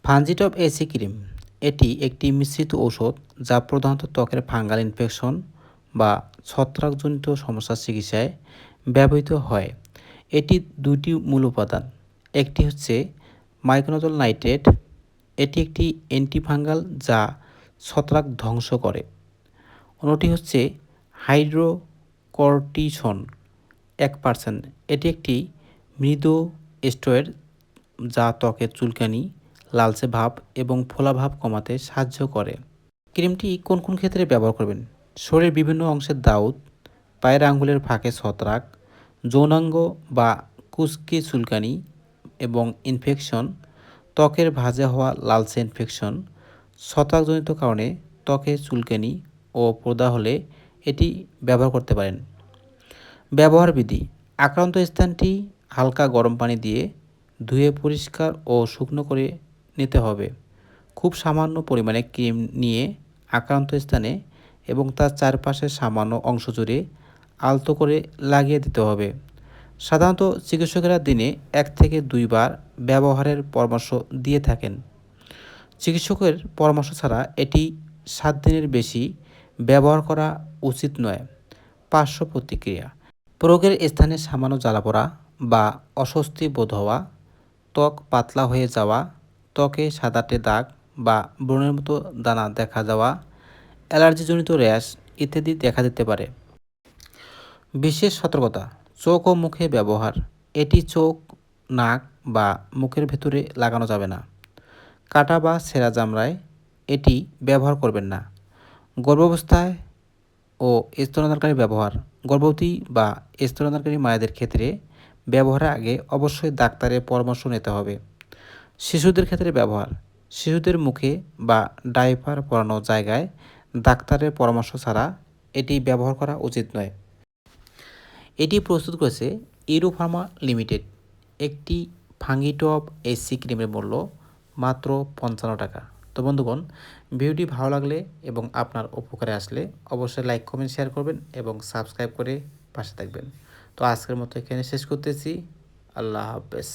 ফানজিটপ AC cream এটি একটি মিশ্রিত ঔষধ যা প্রধানত ত্বকের ফাঙ্গাল ইনফেকশন বা ছত্রাকজনিত সমস্যার চিকিৎসায় ব্যবহৃত হয়। এটি দুটি মূল উপাদান। একটি হচ্ছে মাইকোনোজল নাইট্রেট, এটি একটি অ্যান্টিফাঙ্গাল যা ছত্রাক ধ্বংস করে। অন্যটি হচ্ছে হাইড্রোকর্টিসন 1%, এটি একটি মৃদু স্টেরয়েড যা ত্বকের চুলকানি, লালচে ভাব এবং ফোলা ভাব কমাতে সাহায্য করে। ক্রিমটি কোন কোন ক্ষেত্রে ব্যবহার করবেন? শরীরের বিভিন্ন অংশের দাউদ, পায়ের আঙ্গুলের ফাঁকে ছত্রাক, যৌনাঙ্গ বা কুচকি চুলকানি এবং ইনফেকশন, ত্বকের ভাঁজে হওয়া লালচে ইনফেকশন, ছত্রাকজনিত কারণে ত্বকে চুলকানি ও প্রদাহ হলে এটি ব্যবহার করতে পারেন। ব্যবহার বিধি: আক্রান্ত স্থানটি হালকা গরম পানি দিয়ে ধুয়ে পরিষ্কার ও শুকনো করে নিতে হবে। খুব সামান্য পরিমাণে ক্রিম নিয়ে আক্রান্ত স্থানে এবং তার চারপাশের সামান্য অংশ জুড়ে আলতো করে লাগিয়ে দিতে হবে। সাধারণত চিকিৎসকেরা দিনে 1 থেকে 2 বার ব্যবহারের পরামর্শ দিয়ে থাকেন। চিকিৎসকের পরামর্শ ছাড়া এটি 7 দিনের বেশি ব্যবহার করা উচিত নয়। পার্শ্ব প্রতিক্রিয়া: প্রয়োগের স্থানে সামান্য জ্বালাপোড়া বা অস্বস্তি বোধ হওয়া, ত্বক পাতলা হয়ে যাওয়া, ত্বকে সাদাটে দাগ বা ব্রণের মতো দানা দেখা যাওয়া, অ্যালার্জিজনিত র্যাশ ইত্যাদি দেখা দিতে পারে। বিশেষ সতর্কতা: চোখ ও মুখে ব্যবহার: এটি চোখ, নাক বা মুখের ভেতরে লাগানো যাবে না। কাটা বা ছেঁড়া চামড়ায় এটি ব্যবহার করবেন না। গর্ভাবস্থায় ও স্তন্যদানকারী ব্যবহার: গর্ভবতী বা স্তন্যদানকারী মায়েদের ক্ষেত্রে ব্যবহারের আগে অবশ্যই ডাক্তারের পরামর্শ নিতে হবে। শিশুদের ক্ষেত্রে ব্যবহার: শিশুদের মুখে বা ডায়পার পরানো জায়গায় ডাক্তারের পরামর্শ ছাড়া এটি ব্যবহার করা উচিত নয়। এটি প্রস্তুত করেছে ইউরো ফার্মা লিমিটেড। একটি ফাঙ্গিটপ এসি ক্রিমের মূল্য মাত্র 55 টাকা। তো বন্ধুগণ, ভিডিওটি ভালো লাগলে এবং আপনার উপকারে আসলে অবশ্যই লাইক, কমেন্ট, শেয়ার করবেন এবং সাবস্ক্রাইব করে পাশে থাকবেন। তো আজকের মতো এখানে শেষ করতেছি। আল্লাহ হাফেজ।